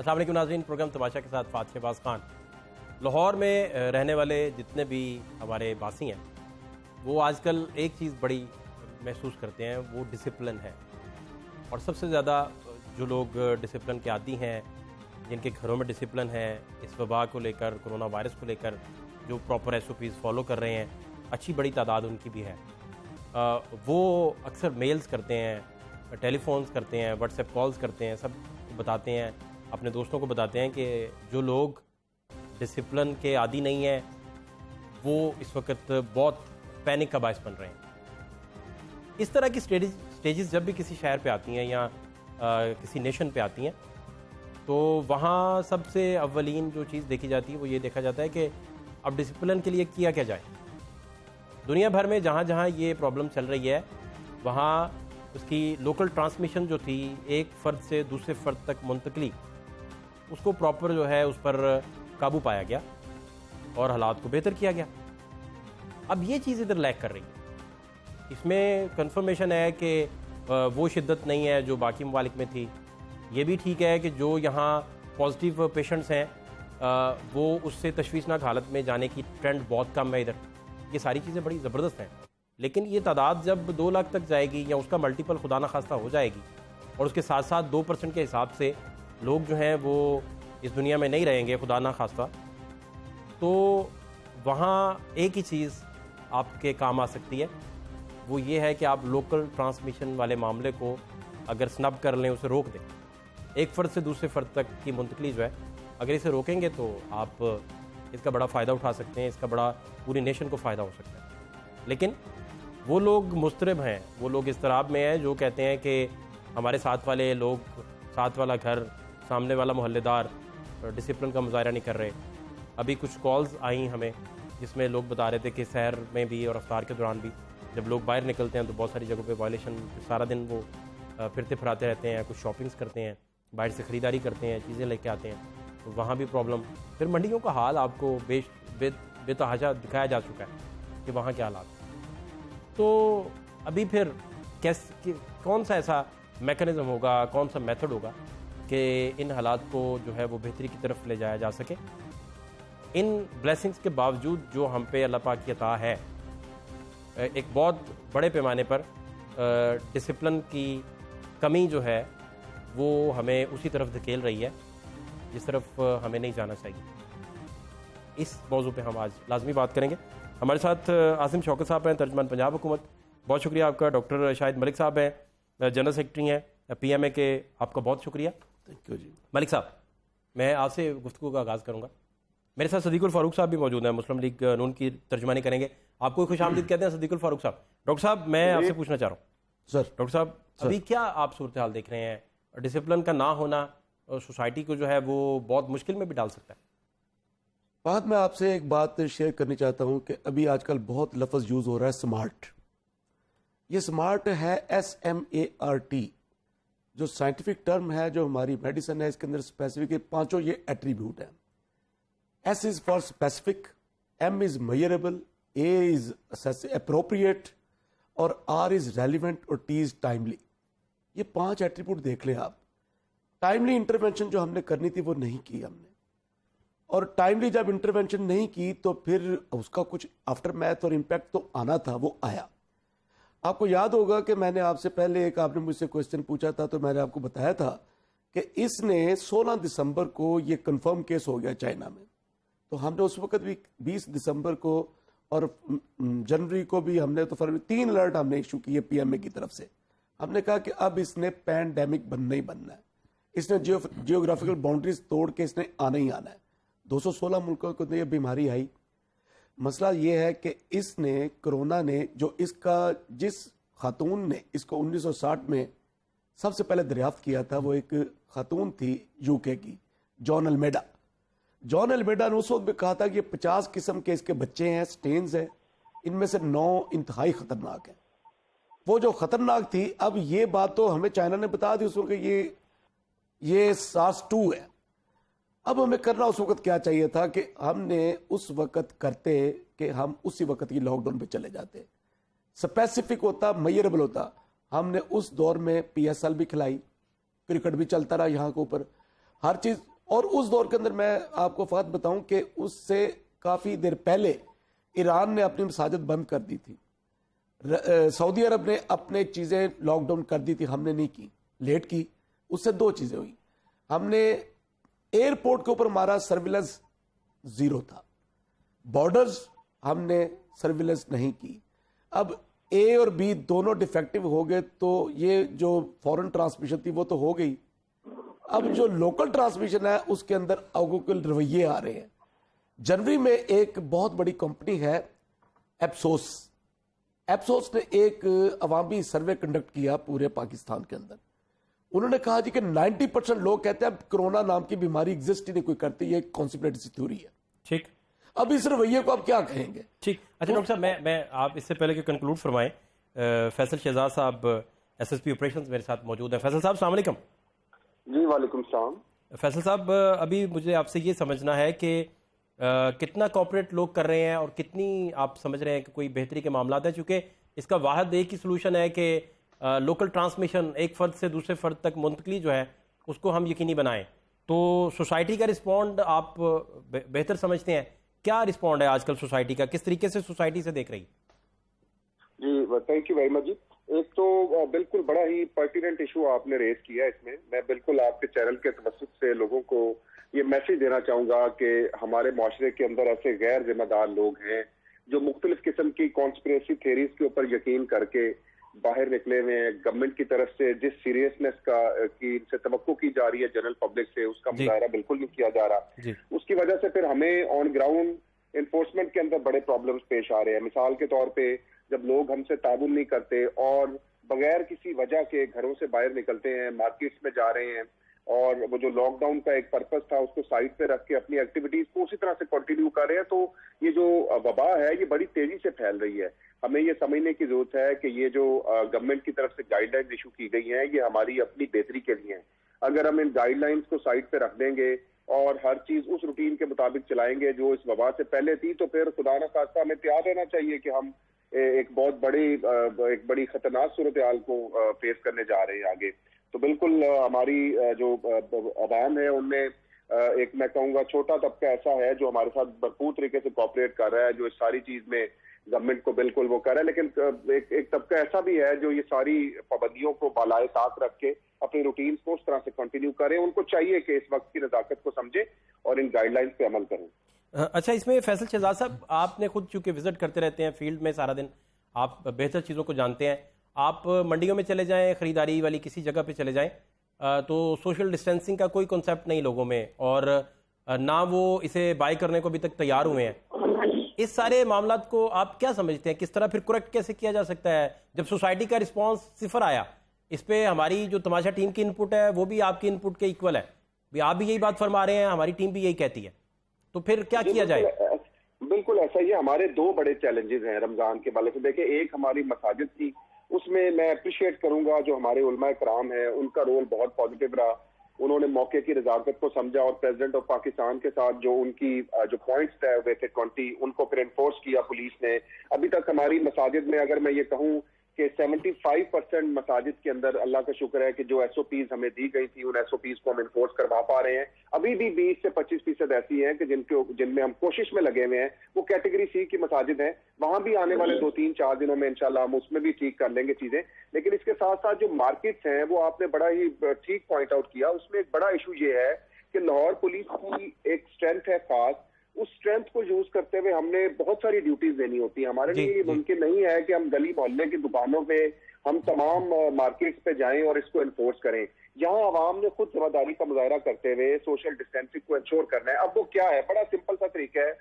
السلام علیکم ناظرین، پروگرام تماشا کے ساتھ فاتح شہباز خان۔ لاہور میں رہنے والے جتنے بھی ہمارے باسی ہیں وہ آج کل ایک چیز بڑی محسوس کرتے ہیں، وہ ڈسپلن ہے۔ اور سب سے زیادہ جو لوگ ڈسپلن کے عادی ہیں، جن کے گھروں میں ڈسپلن ہے، اس وبا کو لے کر، کرونا وائرس کو لے کر جو proper S O Ps follow کر رہے ہیں، اچھی بڑی تعداد ان کی بھی ہے، وہ اکثر میلز کرتے ہیں، ٹیلی فونز کرتے ہیں، واٹس ایپ کالز کرتے ہیں، سب بتاتے ہیں، اپنے دوستوں کو بتاتے ہیں کہ جو لوگ ڈسپلن کے عادی نہیں ہیں وہ اس وقت بہت پینک کا باعث بن رہے ہیں۔ اس طرح کی سٹیجز جب بھی کسی شہر پہ آتی ہیں یا کسی نیشن پہ آتی ہیں تو وہاں سب سے اولین جو چیز دیکھی جاتی ہے وہ یہ دیکھا جاتا ہے کہ اب ڈسپلن کے لیے کیا کیا جائے۔ دنیا بھر میں جہاں جہاں یہ پرابلم چل رہی ہے وہاں اس کی لوکل ٹرانسمیشن جو تھی، ایک فرد سے دوسرے فرد تک منتقلی، اس کو پراپر جو ہے اس پر قابو پایا گیا اور حالات کو بہتر کیا گیا۔ اب یہ چیز ادھر لیک کر رہی ہے، اس میں کنفرمیشن ہے کہ وہ شدت نہیں ہے جو باقی ممالک میں تھی۔ یہ بھی ٹھیک ہے کہ جو یہاں پازیٹیو پیشنٹس ہیں وہ اس سے تشویشناک حالت میں جانے کی ٹرینڈ بہت کم ہے ادھر۔ یہ ساری چیزیں بڑی زبردست ہیں، لیکن یہ تعداد جب 2 لاکھ تک جائے گی یا اس کا ملٹیپل خدا نخواستہ ہو جائے گی، اور اس کے ساتھ ساتھ 2% کے حساب سے لوگ جو ہیں وہ اس دنیا میں نہیں رہیں گے خدا نخواستہ، تو وہاں ایک ہی چیز آپ کے کام آ سکتی ہے، وہ یہ ہے کہ آپ لوکل ٹرانسمیشن والے معاملے کو اگر سنب کر لیں، اسے روک دیں۔ ایک فرد سے دوسرے فرد تک کی منتقلی جو ہے اگر اسے روکیں گے تو آپ اس کا بڑا فائدہ اٹھا سکتے ہیں، اس کا بڑا پوری نیشن کو فائدہ ہو سکتا ہے۔ لیکن وہ لوگ مضطرب ہیں، وہ لوگ اضطراب میں ہیں جو کہتے ہیں کہ ہمارے ساتھ والے لوگ، ساتھ والا گھر، سامنے والا محلے دار ڈسپلن کا مظاہرہ نہیں کر رہے۔ ابھی کچھ کالز آئیں ہمیں جس میں لوگ بتا رہے تھے کہ سحر میں بھی اور افطار کے دوران بھی جب لوگ باہر نکلتے ہیں تو بہت ساری جگہوں پہ وائلیشن، سارا دن وہ پھرتے پھراتے رہتے ہیں، کچھ شاپنگز کرتے ہیں، باہر سے خریداری کرتے ہیں، چیزیں لے کے آتے ہیں، تو وہاں بھی پرابلم۔ پھر منڈیوں کا حال آپ کو بے تحاشا دکھایا جا چکا ہے کہ وہاں کیا حالات۔ تو ابھی پھر کون سا ایسا میکانزم ہوگا، کون سا میتھڈ ہوگا کہ ان حالات کو جو ہے وہ بہتری کی طرف لے جایا جا سکے۔ ان بلیسنگز کے باوجود جو ہم پہ اللہ پاک کی عطا ہے، ایک بہت بڑے پیمانے پر ڈسپلن کی کمی جو ہے وہ ہمیں اسی طرف دھکیل رہی ہے جس طرف ہمیں نہیں جانا چاہیے۔ اس موضوع پہ ہم آج لازمی بات کریں گے۔ ہمارے ساتھ عاصم شوکت صاحب ہیں، ترجمان پنجاب حکومت، بہت شکریہ آپ کا۔ ڈاکٹر شاہد ملک صاحب ہیں، جنرل سیکرٹری ہیں پی ایم اے کے، آپ کا بہت شکریہ۔ تھینک یو جی۔ ملک صاحب، میں آپ سے گفتگو کا آغاز کروں گا۔ میرے ساتھ صدیق الفاروق صاحب بھی موجود ہیں، مسلم لیگ نون کی ترجمانی کریں گے۔ آپ کو خوش آمدید کہتے ہیں صدیق الفاروق صاحب۔ ڈاکٹر صاحب، میں آپ سے پوچھنا چاہ رہا ہوں سر، ڈاکٹر صاحب ابھی کیا آپ صورتحال دیکھ رہے ہیں؟ ڈسپلن کا نہ ہونا سوسائٹی کو جو ہے وہ بہت مشکل میں بھی ڈال سکتا ہے۔ بات میں آپ سے ایک بات شیئر کرنی چاہتا ہوں کہ ابھی آج کل بہت لفظ یوز ہو رہا ہے سمارٹ۔ یہ سمارٹ ہے SMART، جو سائنٹیفک ٹرم ہے، جو ہماری میڈیسن ہے، اس کے اندر اسپیسیفک 5 یہ ایٹریبیوٹ ہیں۔ S is for specific, M is measurable, A is appropriate, اور R از ریلیونٹ، اور T از ٹائملی۔ یہ 5 ایٹریبیوٹ دیکھ لیں آپ۔ ٹائملی انٹرونشن جو ہم نے کرنی تھی وہ نہیں کی ہم نے، اور ٹائملی جب انٹرونشن نہیں کی تو پھر اس کا کچھ آفٹر میتھ اور امپیکٹ تو آنا تھا، وہ آیا۔ آپ کو یاد ہوگا کہ میں نے آپ سے پہلے آپ نے مجھ سے کوسچن پوچھا تھا تو میں نے آپ کو بتایا تھا کہ اس نے 16 دسمبر کو یہ کنفرم کیس ہو گیا چائنا میں، تو ہم نے اس وقت بھی 20 دسمبر کو اور جنوری کو بھی ہم نے تو فروری 3 الرٹ ہم نے ایشو کیے پی ایم اے کی طرف سے۔ ہم نے کہا کہ اب اس نے پینڈیمک بننا ہی بننا ہے، اس نے جیوگرافیکل باؤنڈریز توڑ کے اس نے آنا ہی آنا ہے۔ 216 ملکوں کو یہ بیماری آئی۔ مسئلہ یہ ہے کہ اس نے کرونا نے جس خاتون نے اس کو 1960 میں سب سے پہلے دریافت کیا تھا، وہ ایک خاتون تھی UK کی، جان المیڈا۔ جان المیڈا نے اس وقت بھی کہا تھا کہ 50 قسم کے اس کے بچے ہیں، سٹینز ہیں، ان میں سے 9 انتہائی خطرناک ہیں۔ وہ جو خطرناک تھی، اب یہ بات تو ہمیں چائنا نے بتا دی اس وقت کہ یہ SARS-2 ہے۔ اب ہمیں کرنا اس وقت کیا چاہیے تھا کہ ہم نے اس وقت کرتے کہ ہم اسی وقت کی لاک ڈاؤن پہ چلے جاتے، اسپیسیفک ہوتا، میئربل ہوتا۔ ہم نے اس دور میں PSL بھی کھلائی، کرکٹ بھی چلتا رہا یہاں کے اوپر، ہر چیز اور اس دور کے اندر میں آپ کو فقط بتاؤں کہ اس سے کافی دیر پہلے ایران نے اپنی مساجد بند کر دی تھی، سعودی عرب نے اپنے چیزیں لاک ڈاؤن کر دی تھی، ہم نے نہیں کی، لیٹ کی. اس سے دو چیزیں ہوئی. ہم نے ایئرپورٹ کے اوپر ہمارا سرویلنس زیرو تھا، بارڈرز ہم نے سرویلنس نہیں کی. اب اے اور بی دونوں ڈیفیکٹو ہو گئے تو یہ جو فورن ٹرانسمیشن تھی وہ تو ہو گئی. اب جو لوکل ٹرانسمیشن ہے اس کے اندر اوگوکل رویے آ رہے ہیں. جنوری میں ایک بہت بڑی کمپنی ہے ایپسوس نے ایک عوامی سروے کنڈکٹ کیا پورے پاکستان کے اندر. انہوں نے کہا جی کہ 90% لوگ کہتے ہیں کرونا نام کی بیماری ایگزسٹ ہی نہیں کوئی کرتی، یہ کانسپریسی تھیوری ہے. ٹھیک، اب اس رویے کو آپ کیا کہیں گے؟ ٹھیک. اچھا ڈاکٹر صاحب، میں آپ اس سے پہلے کہ کنکلوڈ فرمائیں، فیصل شہزاد صاحب ایس ایس پی آپریشنز میرے ساتھ موجود ہیں. فیصل صاحب السلام علیکم. جی وعلیکم السلام. فیصل صاحب، ابھی مجھے آپ سے یہ سمجھنا ہے کہ کتنا کوآپریٹ لوگ کر رہے ہیں اور کتنی آپ سمجھ رہے ہیں کہ کوئی بہتری کے معاملات ہیں، چونکہ اس کا واحد ایک ہی سلوشن ہے کہ لوکل ٹرانسمیشن ایک فرد سے دوسرے فرد تک منتقلی جو ہے اس کو ہم یقینی بنائیں. تو سوسائٹی کا رسپونڈ آپ بہتر سمجھتے ہیں، کیا رسپونڈ ہے آج کل سوسائٹی کا، کس طریقے سے سوسائٹی سے دیکھ رہی؟ جی تھینک یو ویری مچ. جی ایک تو بالکل بڑا ہی پرٹیننٹ ایشو آپ نے ریز کیا اس میں بالکل آپ کے چینل کے توسط سے لوگوں کو یہ میسج دینا چاہوں گا کہ ہمارے معاشرے کے اندر ایسے غیر ذمہ دار لوگ ہیں جو مختلف قسم کی کانسپریسی تھیریز کے اوپر یقین کر کے باہر نکلے ہوئے ہیں. گورنمنٹ کی طرف سے جس سیریسنس کی سے توقع کی جا رہی ہے جنرل پبلک سے، اس کا مظاہرہ بالکل نہیں کیا جا رہا. اس کی وجہ سے پھر ہمیں آن گراؤنڈ انفورسمنٹ کے اندر بڑے پرابلمز پیش آ رہے ہیں. مثال کے طور پہ جب لوگ ہم سے تعاون نہیں کرتے اور بغیر کسی وجہ کے گھروں سے باہر نکلتے ہیں، مارکیٹس میں جا رہے ہیں، اور وہ جو لاک ڈاؤن کا ایک پرپس تھا اس کو سائڈ پہ رکھ کے اپنی ایکٹیویٹیز کو اسی طرح سے کنٹینیو کر رہے ہیں، تو یہ جو وبا ہے یہ بڑی تیزی سے پھیل رہی ہے. ہمیں یہ سمجھنے کی ضرورت ہے کہ یہ جو گورنمنٹ کی طرف سے گائیڈ لائنز ایشو کی گئی ہیں یہ ہماری اپنی بہتری کے لیے ہیں. اگر ہم ان گائیڈ لائنز کو سائڈ پہ رکھ دیں گے اور ہر چیز اس روٹین کے مطابق چلائیں گے جو اس وبا سے پہلے تھی، تو پھر خدا نہ خواستہ ہمیں تیار رہنا چاہیے کہ ہم ایک بہت بڑی خطرناک صورتحال کو فیس کرنے جا رہے ہیں آگے. تو بالکل ہماری جو عوام ہے ان میں ایک میں کہوں گا چھوٹا طبقہ ایسا ہے جو ہمارے ساتھ بھرپور طریقے سے کوآپریٹ کر رہا ہے، جو اس ساری چیز میں گورنمنٹ کو بالکل وہ کر رہا ہے. لیکن ایک طبقہ ایسا بھی ہے جو یہ ساری پابندیوں کو بالائے طاق رکھ کے اپنی روٹینز کو اس طرح سے کنٹینیو کریں. ان کو چاہیے کہ اس وقت کی نزاکت کو سمجھیں اور ان گائیڈ لائنز پہ عمل کریں. اچھا، اس میں فیصل شہزاد صاحب آپ نے خود چونکہ وزٹ کرتے رہتے ہیں فیلڈ میں سارا دن، آپ بہتر چیزوں کو جانتے ہیں. آپ منڈیوں میں چلے جائیں، خریداری والی کسی جگہ پہ چلے جائیں تو سوشل ڈسٹینسنگ کا کوئی کنسیپٹ نہیں لوگوں میں، اور نہ وہ اسے بائی کرنے کو ابھی تک تیار ہوئے ہیں. اس سارے معاملات کو آپ کیا سمجھتے ہیں، کس طرح پھر کریکٹ کیسے کیا جا سکتا ہے جب سوسائٹی کا رسپانس صفر آیا؟ اس پہ ہماری جو تماشا ٹیم کی انپٹ ہے وہ بھی آپ کی انپٹ کے ایکول ہے، آپ بھی یہی بات فرما رہے ہیں، ہماری ٹیم بھی یہی کہتی ہے، تو پھر کیا کیا جائے؟ بالکل ایسا ہی ہے. ہمارے دو بڑے چیلنجز ہیں رمضان کے والے سے. دیکھیں، ایک ہماری مساجد کی، اس میں میں اپریشیٹ کروں گا جو ہمارے علماء کرام ہیں، ان کا رول بہت پازیٹیو رہا. انہوں نے موقع کی رضاکت کو سمجھا اور پریزیڈنٹ آف پاکستان کے ساتھ جو ان کی جو پوائنٹس طے ہوئے تھے 20 ان کو پھر انفورس کیا پولیس نے. ابھی تک ہماری مساجد میں اگر میں یہ کہوں کہ 75% مساجد کے اندر اللہ کا شکر ہے کہ جو ایس او پیز ہمیں دی گئی تھی ان ایس او پیز کو ہم انفورس کروا پا رہے ہیں. ابھی بھی 20 سے 25% ایسی ہیں کہ جن میں ہم کوشش میں لگے ہوئے ہیں. وہ کیٹیگری سی کی مساجد ہیں، وہاں بھی آنے والے 2-3-4 دنوں میں انشاءاللہ ہم اس میں بھی ٹھیک کر لیں گے چیزیں. لیکن اس کے ساتھ ساتھ جو مارکیٹس ہیں وہ آپ نے بڑا ہی ٹھیک پوائنٹ آؤٹ کیا. اس میں ایک بڑا ایشو یہ ہے کہ لاہور پولیس کی ایک اسٹرینتھ ہے خاص، اس اسٹرینتھ کو یوز کرتے ہوئے ہم نے بہت ساری ڈیوٹیز دینی ہوتی ہیں. ہمارے لیے یہ ممکن نہیں ہے کہ ہم گلی محلے کی دکانوں پہ ہم تمام مارکیٹس پہ جائیں اور اس کو انفورس کریں. یہاں عوام نے خود ذمہ داری کا مظاہرہ کرتے ہوئے سوشل ڈسٹینسنگ کو انشور کرنا ہے. اب وہ کیا ہے؟ بڑا سمپل سا طریقہ ہے.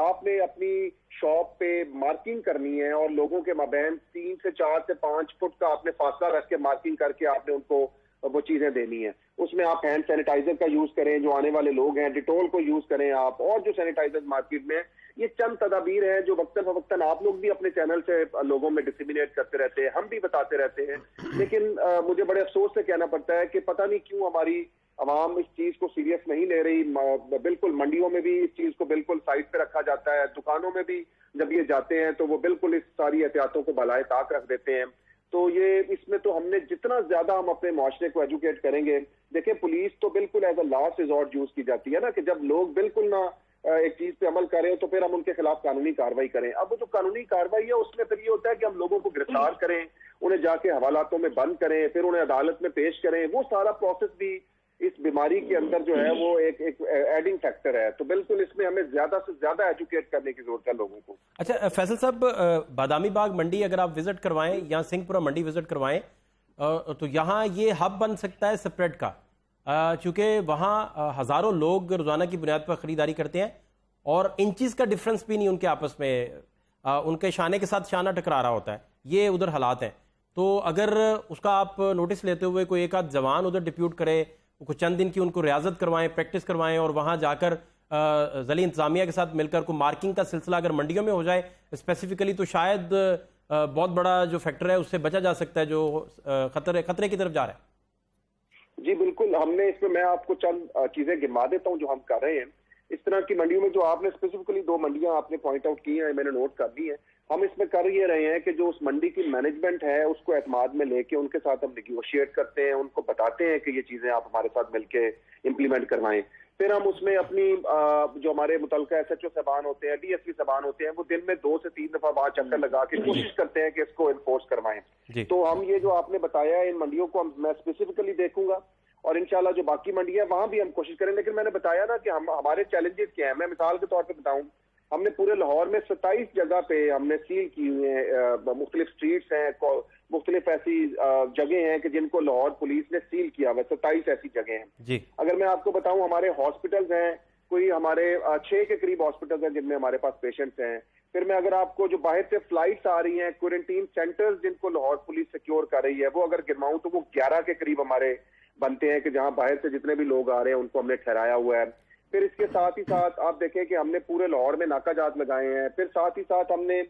آپ نے اپنی شاپ پہ مارکنگ کرنی ہے اور لوگوں کے مابین 3 سے 4 سے 5 فٹ کا آپ نے فاصلہ رکھ کے مارکنگ کر کے آپ نے ان کو وہ چیزیں دینی ہیں. اس میں آپ ہینڈ سینیٹائزر کا یوز کریں، جو آنے والے لوگ ہیں ڈیٹول کو یوز کریں آپ، اور جو سینیٹائزر مارکیٹ میں. یہ چند تدابیر ہیں جو وقتاً فوقتاً آپ لوگ بھی اپنے چینل سے لوگوں میں ڈسیمینیٹ کرتے رہتے ہیں، ہم بھی بتاتے رہتے ہیں. لیکن مجھے بڑے افسوس سے کہنا پڑتا ہے کہ پتہ نہیں کیوں ہماری عوام اس چیز کو سیریس نہیں لے رہی. بالکل منڈیوں میں بھی اس چیز کو بالکل سائڈ پہ رکھا جاتا ہے، دکانوں میں بھی جب یہ جاتے ہیں تو وہ بالکل اس ساری احتیاطوں کو بالائے طاق رکھ دیتے ہیں. تو یہ اس میں تو ہم نے جتنا زیادہ ہم اپنے معاشرے کو ایجوکیٹ کریں گے. دیکھیں پولیس تو بالکل as a last resort use کی جاتی ہے نا, کہ جب لوگ بالکل نہ ایک چیز پہ عمل کریں تو پھر ہم ان کے خلاف قانونی کارروائی کریں. اب وہ جو قانونی کارروائی ہے اس میں پھر یہ ہوتا ہے کہ ہم لوگوں کو گرفتار کریں, انہیں جا کے حوالاتوں میں بند کریں, پھر انہیں عدالت میں پیش کریں. وہ سارا پروسیس بھی اس بیماری کے اندر جو ہے وہ ایک ایڈنگ فیکٹر ہے. تو بالکل اس میں ہمیں زیادہ سے زیادہ ایجوکیٹ کرنے کی ضرورت ہے لوگوں کو. اچھا فیصل صاحب, بادامی باغ منڈی اگر آپ وزٹ کروائیں یا سنگھ پورہ منڈی وزٹ کروائیں تو یہاں یہ ہب بن سکتا ہے سپریٹ کا, چونکہ وہاں ہزاروں لوگ روزانہ کی بنیاد پر خریداری کرتے ہیں اور انچز کا ڈفرنس بھی نہیں ان کے آپس میں, ان کے شانے کے ساتھ شانہ ٹکرا رہا ہوتا ہے. یہ ادھر حالات ہیں. تو اگر اس کا آپ نوٹس لیتے ہوئے کوئی ایک آدھ جوان ادھر ڈپیوٹ کرے, کچھ چند دن کی ان کو ریاضت کروائیں, پریکٹس کروائیں, اور وہاں جا کر ضلعی انتظامیہ کے ساتھ مل کر کوئی مارکنگ کا سلسلہ اگر منڈیوں میں ہو جائے اسپیسیفکلی, تو شاید بہت بڑا جو فیکٹر ہے اس سے بچا جا سکتا ہے جو خطرے کی طرف جا رہا ہے. جی بالکل, ہم نے اس میں, میں آپ کو چند چیزیں گنوا دیتا ہوں جو ہم کر رہے ہیں اس طرح کی منڈیوں میں. جو آپ نے اسپیسیفکلی 2 منڈیاں آپ نے پوائنٹ آؤٹ کی ہیں, میں نے نوٹ کر لی ہیں. ہم اس میں کر یہ رہے ہیں کہ جو اس منڈی کی مینجمنٹ ہے اس کو اعتماد میں لے کے ان کے ساتھ ہم نیگوشیٹ کرتے ہیں, ان کو بتاتے ہیں کہ یہ چیزیں آپ ہمارے ساتھ مل کے امپلیمنٹ کروائیں. پھر ہم اس میں اپنی جو ہمارے متعلقہ ایس ایچ او صاحبان ہوتے ہیں, ڈی ایس پی صاحبان ہوتے ہیں, وہ دن میں 2 سے 3 دفعہ وہاں چکر لگا کے کوشش کرتے ہیں کہ اس کو انفورس کروائیں. تو ہم یہ جو آپ نے بتایا ہے ان منڈیوں کو میں اسپیسیفکلی دیکھوں گا, اور انشاءاللہ جو باقی منڈیاں وہاں بھی ہم کوشش کریں. لیکن میں نے بتایا نا کہ ہمارے چیلنجز کیا ہیں. میں مثال کے طور پہ بتاؤں, ہم نے پورے لاہور میں 27 جگہ پہ ہم نے سیل کی ہوئے ہیں. مختلف سٹریٹس ہیں, مختلف ایسی جگہیں ہیں کہ جن کو لاہور پولیس نے سیل کیا ہوا ہے. 27 ایسی جگہیں ہیں. اگر میں آپ کو بتاؤں, ہمارے ہاسپٹلز ہیں, کوئی ہمارے 6 کے قریب ہاسپٹلز ہیں جن میں ہمارے پاس پیشنٹس ہیں. پھر میں اگر آپ کو جو باہر سے فلائٹس آ رہی ہیں, کوارنٹین سینٹرز جن کو لاہور پولیس سیکیور کر رہی ہے, وہ اگر گنواؤں تو وہ 11 کے قریب ہمارے بنتے ہیں کہ جہاں باہر سے جتنے بھی لوگ آ رہے ہیں ان کو ہم نے ٹھہرایا ہوا ہے. پھر اس کے ساتھ ہی ساتھ آپ دیکھیں کہ ہم نے پورے لاہور میں ناکہ جات لگائے ہیں. پھر ساتھ ہی ساتھ ہم نے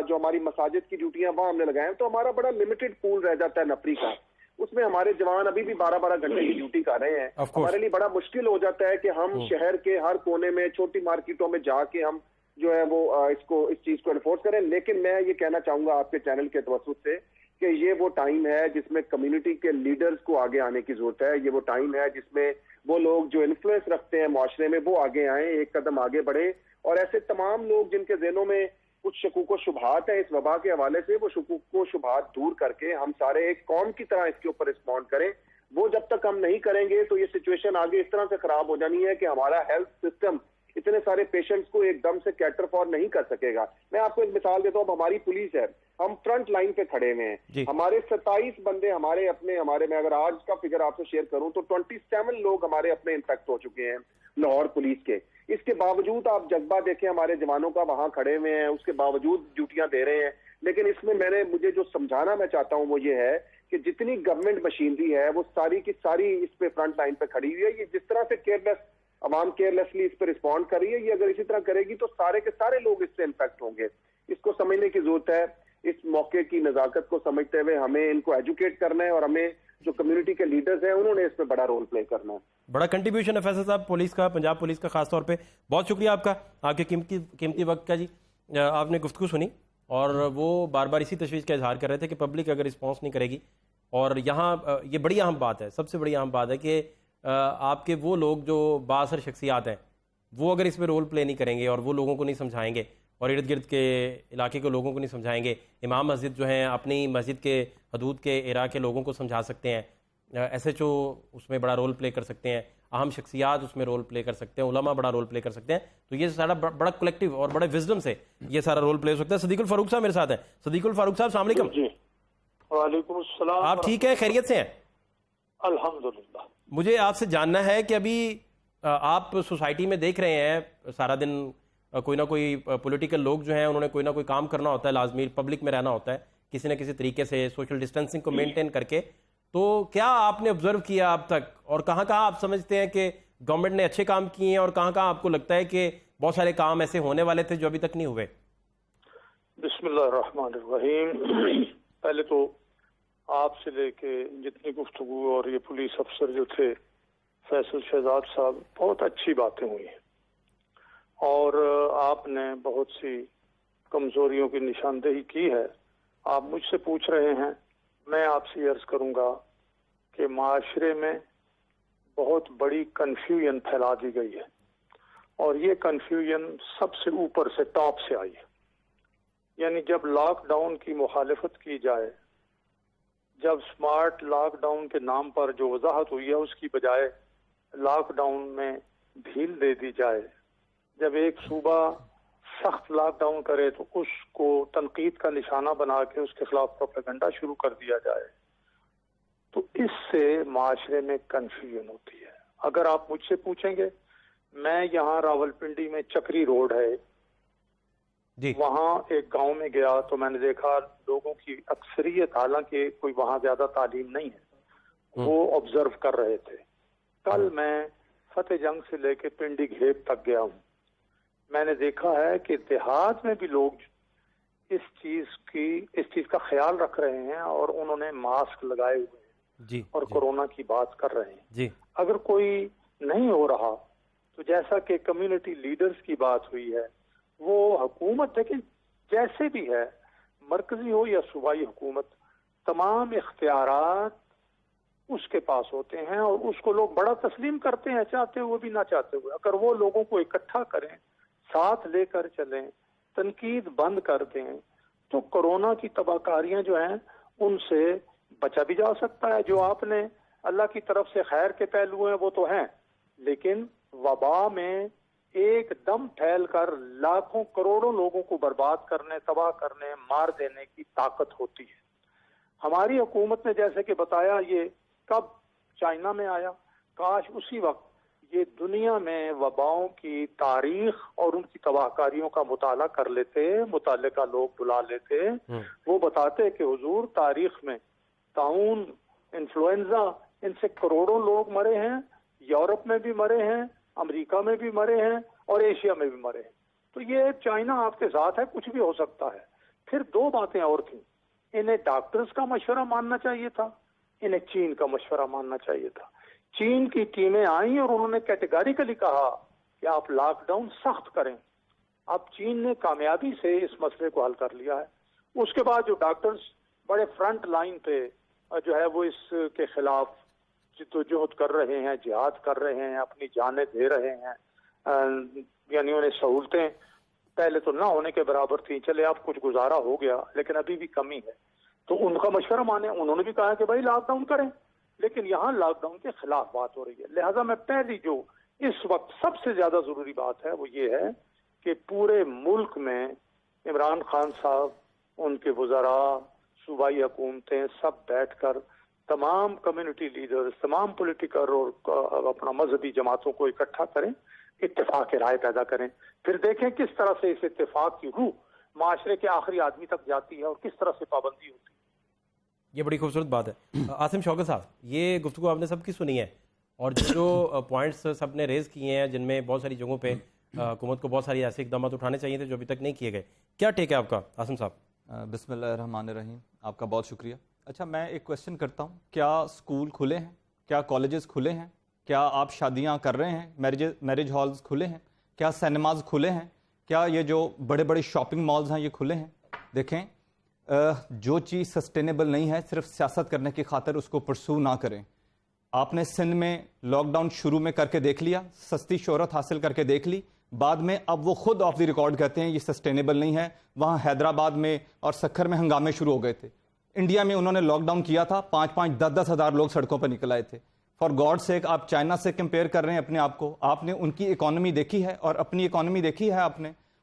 جو ہماری مساجد کی ڈیوٹیاں وہاں ہم نے لگائے ہیں. تو ہمارا بڑا لمیٹڈ پول رہ جاتا ہے نفری کا. اس میں ہمارے جوان ابھی بھی 12 گھنٹے کی ڈیوٹی کر رہے ہیں. ہمارے لیے بڑا مشکل ہو جاتا ہے کہ ہم شہر کے ہر کونے میں, چھوٹی مارکیٹوں میں جا کے ہم جو ہے وہ اس چیز کو انفورس کریں. لیکن میں یہ کہنا چاہوں گا آپ کے چینل کے توسط سے کہ یہ وہ ٹائم ہے جس میں کمیونٹی کے لیڈرز کو آگے آنے کی ضرورت ہے. یہ وہ ٹائم ہے جس میں وہ لوگ جو انفلوئنس رکھتے ہیں معاشرے میں وہ آگے آئیں, ایک قدم آگے بڑھیں, اور ایسے تمام لوگ جن کے ذہنوں میں کچھ شکوک و شبہات ہیں اس وبا کے حوالے سے, وہ شکوک و شبہات دور کر کے ہم سارے ایک قوم کی طرح اس کے اوپر رسپونڈ کریں. وہ جب تک ہم نہیں کریں گے تو یہ سچویشن آگے اس طرح سے خراب ہو جانی ہے کہ ہمارا ہیلتھ سسٹم اتنے سارے پیشنٹس کو ایک دم سے کیٹر فار نہیں کر سکے گا. میں آپ کو ایک مثال دیتا ہوں. اب ہماری پولیس ہے, ہم فرنٹ لائن پہ کھڑے ہوئے ہیں. ہمارے 27 بندے ہمارے میں اگر آج کا فگر آپ سے شیئر کروں تو 27 لوگ ہمارے اپنے انفیکٹ ہو چکے ہیں لاہور پولیس کے. اس کے باوجود آپ جذبہ دیکھیں ہمارے جوانوں کا, وہاں کھڑے ہوئے ہیں, اس کے باوجود ڈیوٹیاں دے رہے ہیں. لیکن اس میں مجھے جو سمجھانا میں چاہتا ہوں وہ یہ ہے کہ جتنی گورنمنٹ مشینری ہے وہ ساری کی ساری اس پہ فرنٹ لائن پہ کھڑی ہوئی ہے. یہ جس طرح سے عوام کیئرلیسلی اس پہ رسپونڈ کر رہی ہے, یہ اگر اسی طرح کرے گی تو سارے کے سارے لوگ اس سے انفیکٹ ہوں گے. اس کو سمجھنے کی ضرورت ہے. اس موقع کی نزاکت کو سمجھتے ہوئے ہمیں ان کو ایجوکیٹ کرنا ہے, اور ہمیں جو کمیونٹی کے لیڈرز ہیں انہوں نے اس میں بڑا رول پلے کرنا ہے. بڑا کنٹریبیوشن ہے فیصل صاحب پولیس کا, پنجاب پولیس کا خاص طور پہ. بہت شکریہ آپ کا, آپ کے قیمتی وقت کا. جی آپ نے گفتگو سنی اور وہ بار بار اسی تشویش کا اظہار کر رہے تھے کہ پبلک اگر رسپانس نہیں کرے گی, اور یہاں یہ بڑی اہم بات ہے, سب سے بڑی اہم بات ہے کہ آپ کے وہ لوگ جو بااثر شخصیات ہیں وہ اگر اس میں رول پلے نہیں کریں گے اور وہ لوگوں کو نہیں سمجھائیں گے اور ارد گرد کے علاقے کے لوگوں کو نہیں سمجھائیں گے. امام مسجد جو ہیں اپنی مسجد کے حدود کے عراق کے لوگوں کو سمجھا سکتے ہیں, ایس ایچ او اس میں بڑا رول پلے کر سکتے ہیں, اہم شخصیات اس میں رول پلے کر سکتے ہیں, علماء بڑا رول پلے کر سکتے ہیں. تو یہ سارا بڑا کلیکٹیو اور بڑے وزڈم سے یہ سارا رول پلے ہو سکتا ہے. صدیق الفاروق صاحب میرے ساتھ ہیں. صدیق الفاروق صاحب السلام علیکم. جی وعلیکم السلام. آپ ٹھیک ہیں, خیریت سے ہیں؟ الحمدللہ. مجھے آپ سے جاننا ہے کہ ابھی آپ سوسائٹی میں دیکھ رہے ہیں سارا دن کوئی نہ کوئی پولیٹیکل لوگ جو ہیں انہوں نے کوئی نہ کوئی کام کرنا ہوتا ہے, لازمی پبلک میں رہنا ہوتا ہے کسی نہ کسی طریقے سے سوشل ڈسٹینسنگ کو مینٹین کر کے. تو کیا آپ نے آبزرو کیا اب تک, اور کہاں کہاں آپ سمجھتے ہیں کہ گورنمنٹ نے اچھے کام کیے ہیں اور کہاں کہاں آپ کو لگتا ہے کہ بہت سارے کام ایسے ہونے والے تھے جو ابھی تک نہیں ہوئے؟ بسم اللہ الرحمن الرحیم. پہلے تو آپ سے لے کے جتنی گفتگو اور یہ پولیس افسر جو تھے فیصل شہزاد صاحب, بہت اچھی باتیں ہوئی ہیں, اور آپ نے بہت سی کمزوریوں کی نشاندہی کی ہے. آپ مجھ سے پوچھ رہے ہیں میں آپ سے عرض کروں گا کہ معاشرے میں بہت بڑی کنفیوژن پھیلا دی گئی ہے، اور یہ کنفیوژن سب سے اوپر سے ٹاپ سے آئی ہے. یعنی جب لاک ڈاؤن کی مخالفت کی جائے، جب سمارٹ لاک ڈاؤن کے نام پر جو وضاحت ہوئی ہے اس کی بجائے لاک ڈاؤن میں ڈھیل دے دی جائے، جب ایک صوبہ سخت لاک ڈاؤن کرے تو اس کو تنقید کا نشانہ بنا کے اس کے خلاف پروپیگنڈا شروع کر دیا جائے، تو اس سے معاشرے میں کنفیوژن ہوتی ہے. اگر آپ مجھ سے پوچھیں گے، میں یہاں راولپنڈی میں چکری روڈ ہے جی، وہاں ایک گاؤں میں گیا تو میں نے دیکھا لوگوں کی اکثریت، حالانکہ کوئی وہاں زیادہ تعلیم نہیں ہے، وہ آبزرو کر رہے تھے. کل میں فتح جنگ سے لے کے پنڈی گھیب تک گیا ہوں، میں نے دیکھا ہے کہ دیہات میں بھی لوگ اس چیز کا خیال رکھ رہے ہیں اور انہوں نے ماسک لگائے ہوئے ہیں جی اور کورونا کی بات کر رہے ہیں. جی، اگر کوئی نہیں ہو رہا تو جیسا کہ کمیونٹی لیڈرز کی بات ہوئی ہے، وہ حکومت ہے کہ جیسے بھی ہے، مرکزی ہو یا صوبائی حکومت، تمام اختیارات اس کے پاس ہوتے ہیں اور اس کو لوگ بڑا تسلیم کرتے ہیں، چاہتے ہوئے بھی نہ چاہتے ہوئے. اگر وہ لوگوں کو اکٹھا کریں، ساتھ لے کر چلیں، تنقید بند کر دیں، تو کورونا کی تباہ کاریاں جو ہیں ان سے بچا بھی جا سکتا ہے. جو آپ نے اللہ کی طرف سے خیر کے پہلو ہیں وہ تو ہیں، لیکن وبا میں ایک دم پھیل کر لاکھوں کروڑوں لوگوں کو برباد کرنے، تباہ کرنے، مار دینے کی طاقت ہوتی ہے. ہماری حکومت نے جیسے کہ بتایا، یہ کب چائنا میں آیا، کاش اسی وقت یہ دنیا میں وباؤں کی تاریخ اور ان کی تباہ کاریوں کا مطالعہ کر لیتے، متعلقہ لوگ بلا لیتے، وہ بتاتے کہ حضور تاریخ میں طاعون، انفلوئنزا، ان سے کروڑوں لوگ مرے ہیں، یورپ میں بھی مرے ہیں، امریکہ میں بھی مرے ہیں اور ایشیا میں بھی مرے ہیں. تو یہ چائنا آپ کے ساتھ ہے، کچھ بھی ہو سکتا ہے. پھر دو باتیں اور تھیں، انہیں ڈاکٹرز کا مشورہ ماننا چاہیے تھا، انہیں چین کا مشورہ ماننا چاہیے تھا. چین کی ٹیمیں آئیں اور انہوں نے کیٹیگریکلی کہا کہ آپ لاک ڈاؤن سخت کریں. اب چین نے کامیابی سے اس مسئلے کو حل کر لیا ہے. اس کے بعد جو ڈاکٹرز بڑے فرنٹ لائن پہ جو ہے وہ اس کے خلاف جدوجہد کر رہے ہیں، جہاد کر رہے ہیں، اپنی جانیں دے رہے ہیں، یعنی انہیں سہولتیں پہلے تو نہ ہونے کے برابر تھیں، چلے اب کچھ گزارا ہو گیا لیکن ابھی بھی کمی ہے، تو ان کا مشورہ مانیں. انہوں نے بھی کہا کہ بھائی لاک ڈاؤن کریں، لیکن یہاں لاک ڈاؤن کے خلاف بات ہو رہی ہے. لہٰذا میں پہلی جو اس وقت سب سے زیادہ ضروری بات ہے وہ یہ ہے کہ پورے ملک میں عمران خان صاحب، ان کے وزراء، صوبائی حکومتیں سب بیٹھ کر تمام کمیونٹی لیڈرز، تمام پولیٹیکل اور اپنا مذہبی جماعتوں کو اکٹھا کریں، اتفاق رائے پیدا کریں، پھر دیکھیں کس طرح سے اس اتفاق کی روح معاشرے کے آخری آدمی تک جاتی ہے اور کس طرح سے پابندی ہوتی ہے. یہ بڑی خوبصورت بات ہے. عاصم شوکت صاحب، یہ گفتگو آپ نے سب کی سنی ہے اور جو پوائنٹس سب نے ریز کیے ہیں، جن میں بہت ساری جگہوں پہ حکومت کو بہت ساری ایسے اقدامات اٹھانے چاہیے تھے جو ابھی تک نہیں کیے گئے. کیا ٹیک ہے آپ کا عاصم صاحب؟ بسم اللہ الرحمن الرحیم. آپ کا بہت شکریہ. اچھا، میں ایک کویشچن کرتا ہوں، کیا سکول کھلے ہیں؟ کیا کالجز کھلے ہیں؟ کیا آپ شادیاں کر رہے ہیں؟ میرج ہالز کھلے ہیں؟ کیا سینماز کھلے ہیں؟ کیا یہ جو بڑے بڑے شاپنگ مالز ہیں یہ کھلے ہیں؟ دیکھیں، جو چیز سسٹینیبل نہیں ہے صرف سیاست کرنے کی خاطر اس کو پرسو نہ کریں. آپ نے سندھ میں لاک ڈاؤن شروع میں کر کے دیکھ لیا، سستی شہرت حاصل کر کے دیکھ لی، بعد میں اب وہ خود آف دی ریکارڈ کہتے ہیں یہ سسٹینیبل نہیں ہے. وہاں حیدرآباد میں اور سکھر میں ہنگامے شروع ہو گئے تھے. انڈیا میں انہوں نے لاک ڈاؤن کیا تھا، 5-10 ہزار لوگ سڑکوں پر نکل آئے تھے. فار گاڈ سیک، آپ چائنا سے کمپیئر کر رہے ہیں اپنے آپ کو. آپ نے ان کی اکانومی دیکھی ہے اور اپنی اکانومی دیکھی ہے.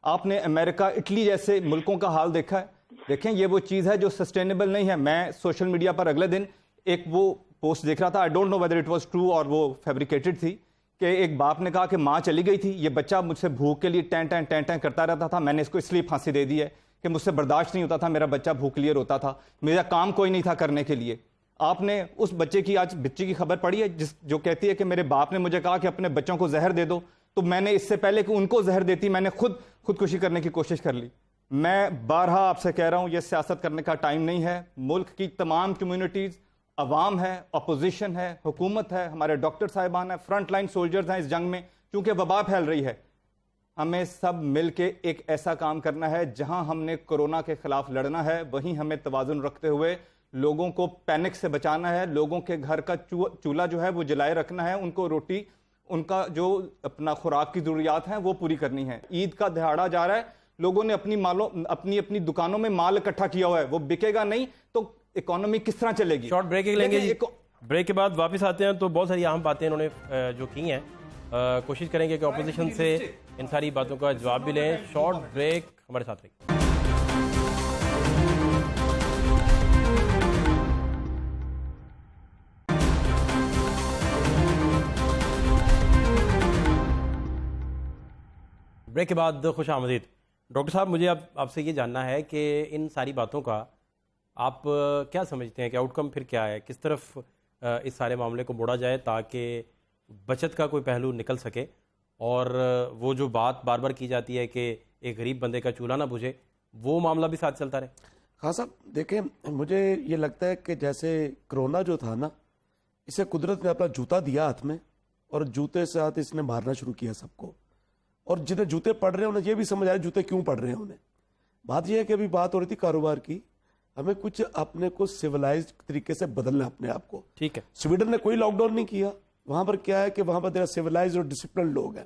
آپ نے امریکہ، اٹلی جیسے ملکوں کا حال دیکھا ہے. دیکھیں، یہ وہ چیز ہے جو سسٹینیبل نہیں ہے. میں سوشل میڈیا پر اگلے دن ایک وہ پوسٹ دیکھ رہا تھا، I don't know whether it was true اور وہ فیبریکیٹڈ تھی، کہ ایک باپ نے کہا کہ ماں چلی گئی تھی، یہ بچہ مجھ سے بھوک کے لیے ٹین ٹین کرتا رہتا تھا، میں نے اس کو اس لیے پھانسی دے دی ہے کہ مجھ سے برداشت نہیں ہوتا تھا، میرا بچہ بھوک لیے روتا تھا، میرا کام کوئی نہیں تھا کرنے کے لیے. آپ نے اس بچے کی خبر پڑھی ہے جو کہتی ہے کہ میرے باپ نے مجھے کہا کہ اپنے بچوں کو زہر دے دو، تو میں نے اس سے پہلے کہ ان کو زہر دیتی میں نے خودکشی کرنے کی کوشش کر لی. میں بارہا آپ سے کہہ رہا ہوں، یہ سیاست کرنے کا ٹائم نہیں ہے. ملک کی تمام کمیونٹیز، عوام ہے، اپوزیشن ہے، حکومت ہے، ہمارے ڈاکٹر صاحبان ہیں، فرنٹ لائن سولجرز ہیں اس جنگ میں، کیونکہ وبا پھیل رہی ہے. ہمیں سب مل کے ایک ایسا کام کرنا ہے جہاں ہم نے کورونا کے خلاف لڑنا ہے، وہیں ہمیں توازن رکھتے ہوئے لوگوں کو پینک سے بچانا ہے, لوگوں کے گھر کا چولہا جو ہے وہ جلائے رکھنا ہے, ان کو روٹی, ان کا جو اپنا خوراک کی ضروریات ہیں وہ پوری کرنی ہے. عید کا دہاڑا جا رہا ہے, لوگوں نے اپنی دکانوں میں مال اکٹھا کیا ہوا ہے, وہ بکے گا نہیں تو اکانومی کس طرح چلے گی؟ شارٹ بریک لیں گے جی. بریک کے بعد واپس آتے ہیں تو بہت ساری اہم باتیں انہوں نے جو کی ہیں, کوشش کریں گے کہ اپوزیشن سے ان ساری باتوں کا جواب بھی لیں. شارٹ بریک, ہمارے ساتھ رہیے. بریک کے بعد خوش آمدید. ڈاکٹر صاحب, مجھے آپ سے یہ جاننا ہے کہ ان ساری باتوں کا آپ کیا سمجھتے ہیں کہ آؤٹ کم پھر کیا ہے, کس طرف اس سارے معاملے کو موڑا جائے تاکہ بچت کا کوئی پہلو نکل سکے, اور وہ جو بات بار بار کی جاتی ہے کہ ایک غریب بندے کا چولہا نہ بجھے, وہ معاملہ بھی ساتھ چلتا رہے؟ ہاں صاحب دیکھیں, مجھے یہ لگتا ہے کہ جیسے کرونا جو تھا نا, اسے قدرت نے اپنا جوتا دیا ہاتھ میں اور جوتے سے ہاتھ اس نے مارنا شروع کیا سب کو, اور جنہیں جوتے پڑ رہے ہیں انہیں یہ بھی سمجھ آیا جوتے کیوں پڑ رہے ہیں انہیں. بات یہ ہے کہ ابھی بات ہو رہی تھی کاروبار کی, ہمیں کچھ اپنے کو سیولائزڈ طریقے سے بدلنا اپنے آپ کو. ٹھیک ہے, سویڈن نے کوئی لاک ڈاؤن نہیں کیا, وہاں پر کیا ہے کہ وہاں پر سیولائزڈ اور ڈسپلن لوگ ہیں.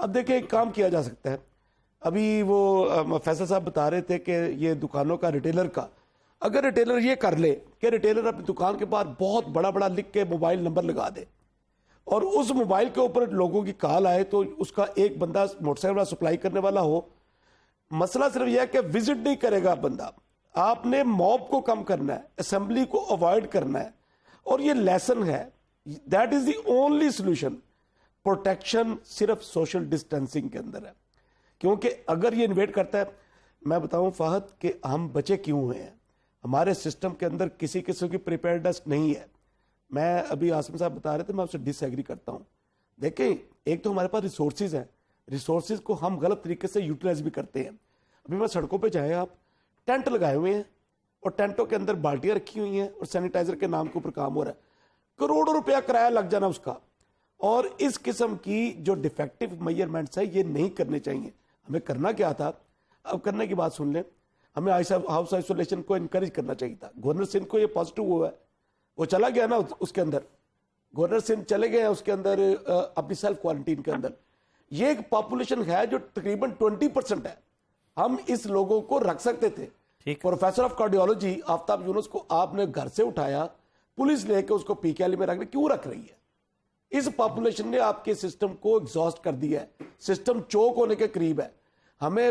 اب دیکھیں ایک کام کیا جا سکتا ہے, ابھی وہ فیصل صاحب بتا رہے تھے کہ یہ دکانوں کا ریٹیلر کا, اگر ریٹیلر یہ کر لے کہ ریٹیلر اپنی دکان کے باہر بہت بڑا بڑا لکھ کے موبائل نمبر لگا دے, اور اس موبائل کے اوپر لوگوں کی کال آئے تو اس کا ایک بندہ موٹر سائیکل والا سپلائی کرنے والا ہو. مسئلہ صرف یہ ہے کہ وزٹ نہیں کرے گا بندہ, آپ نے موب کو کم کرنا ہے, اسمبلی کو اوائڈ کرنا ہے, اور یہ لیسن ہے. That is the only solution. Protection صرف سوشل ڈسٹینسنگ کے اندر ہے, کیونکہ اگر یہ انویٹ کرتا ہے, میں بتاؤں فہد کہ ہم بچے کیوں ہوئے ہیں, ہمارے سسٹم کے اندر کسی قسم کی پریپیئرڈنس نہیں ہے. میں ابھی عاصم صاحب بتا رہے تھے, میں آپ سے ڈس ایگری کرتا ہوں. دیکھیں ایک تو ہمارے پاس ریسورسز ہیں, ریسورسز کو ہم غلط طریقے سے یوٹیلائز بھی کرتے ہیں. ابھی میں سڑکوں پہ جائیں, آپ ٹینٹ لگائے ہوئے ہیں اور ٹینٹوں کے اندر بالٹیاں رکھی ہوئی ہیں اور سینیٹائزر کے نام کے اوپر کام ہو رہا ہے, کروڑوں روپیہ کرایہ لگ جانا اس کا. اور اس قسم کی جو ڈیفیکٹو میجرمنٹس ہے یہ نہیں کرنے چاہیے. ہمیں کرنا کیا تھا, اب کرنے کی بات سن لیں, ہمیں ہاؤس آئسولیشن کو انکریج کرنا چاہیے تھا. گورنر سندھ کو یہ پازیٹو ہوا ہے, وہ چلا گیا نا اس کے اندر, گورنر سندھ چلے گئے اس کے اندر اپنی سیلف کوارنٹین کے اندر. یہ ایک پاپولیشن ہے جو تقریباً 20% ہے, ہم اس لوگوں کو رکھ سکتے تھے. پروفیسر آف کارڈیولوجی آفتاب یونس کو آپ نے گھر سے اٹھایا, پولیس لے کے اس کو پی کے ایل میں رکھ کیوں رکھ رہی ہے؟ اس پاپولیشن نے آپ کے سسٹم کو ایگزاسٹ کر دیا ہے, سسٹم چوک ہونے کے قریب ہے. ہمیں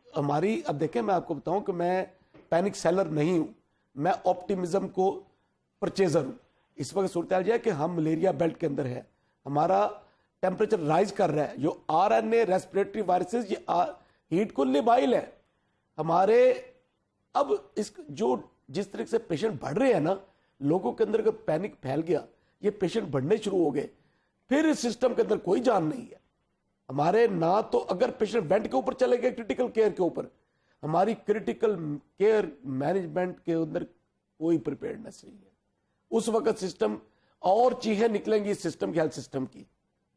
ہماری, اب دیکھیں میں آپ کو بتاؤں کہ میں پینک سیلر نہیں ہوں, میں آپٹیمزم کو پرچیزر ہوں. اس وقت صورتحال یہ ہے کہ ہم ملیریا بیلٹ کے اندر ہے, ہمارا ٹیمپریچر رائز کر رہا ہے, جو R N A respiratory viruses یہ ہیٹ کو لیبائل ہے ہمارے. اب جو جس طرح سے پیشنٹ بڑھ رہے ہیں نا, لوگوں کے اندر اگر پینک پھیل گیا, یہ پیشنٹ بڑھنے شروع ہو گئے, پھر اس سسٹم کے اندر کوئی جان نہیں ہے ہمارے. نہ تو اگر پیشنٹ وینٹ کے اوپر چلے گئے کرٹیکل کیئر کے اوپر, ہماری کرٹیکل کیئر مینجمنٹ کے اندر کوئی پریپیئرڈنس نہیں ہے. اس وقت سسٹم اور چیزیں نکلیں گی اس سسٹم کی, ہیلتھ سسٹم کی.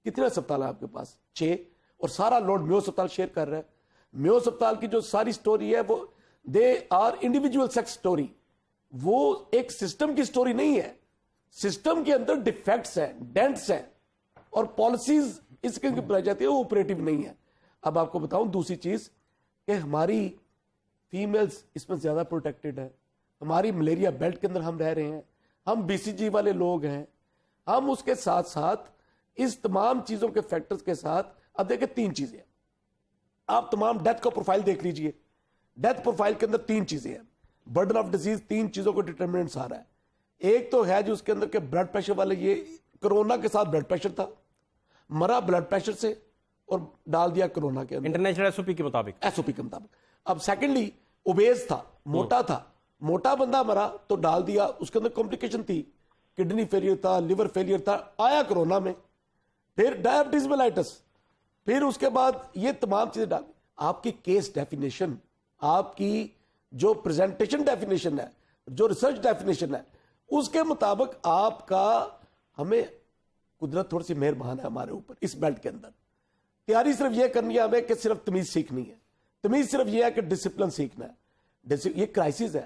کتنے اسپتال ہیں آپ کے پاس؟ 6, اور سارا لوڈ میو اسپتال شیئر کر رہا ہے. میو اسپتال کی جو ساری سٹوری ہے وہ they are individual success story, وہ ایک سسٹم کی سٹوری نہیں ہے. سسٹم کے اندر ڈیفیکٹس ہیں, ڈینٹس ہیں, اور پالیسیز اس کے بنائی جاتی ہے وہ آپریٹو نہیں ہے. اب آپ کو بتاؤں دوسری چیز کہ ہماری فیمیلز اس میں زیادہ پروٹیکٹڈ ہے. ہماری ملیریا بیلٹ کے اندر ہم رہ رہے ہیں, ہم بی سی جی والے لوگ ہیں, ہم اس کے ساتھ ساتھ اس تمام چیزوں کے فیکٹرز کے ساتھ. اب دیکھیں 3 چیزیں, آپ تمام ڈیتھ کا پروفائل دیکھ لیجئے. ڈیتھ پروفائل کے اندر 3 چیزیں ہیں, برڈن آف ڈیزیز 3 چیزوں کو ڈیٹرمنٹس آ رہا ہے. ایک تو ہے جو اس کے اندر کے بلڈ پریشر والے, یہ کرونا کے ساتھ بلڈ پریشر تھا, مرا بلڈ پریشر سے اور ڈال دیا کرونا کے اندر انٹرنیشنل ایس او پی کے مطابق. ایس او پی کے مطابق. اب سیکنڈلی اوبیز تھا, موٹا تھا, موٹا بندہ مرا تو ڈال دیا, اس کے اندر کمپلیکیشن تھی, کڈنی فیلئر تھا, لیور فیلئر تھا, آیا کرونا میں. پھر ڈائبٹیز میلائٹس, پھر اس کے بعد یہ تمام چیزیں ڈال. آپ کی کیس ڈیفینیشن, آپ کی جو پریزنٹیشن ڈیفینیشن ہے, جو ریسرچ ڈیفینیشن ہے, اس کے مطابق آپ کا, ہمیں قدرت تھوڑی سی مہربان ہے ہمارے اوپر اس بیلٹ کے اندر. تیاری صرف یہ کرنی ہے ہمیں کہ صرف تمیز سیکھنی ہے. تمیز صرف یہ ہے کہ ڈسپلن سیکھنا ہے. یہ کرائسس ہے,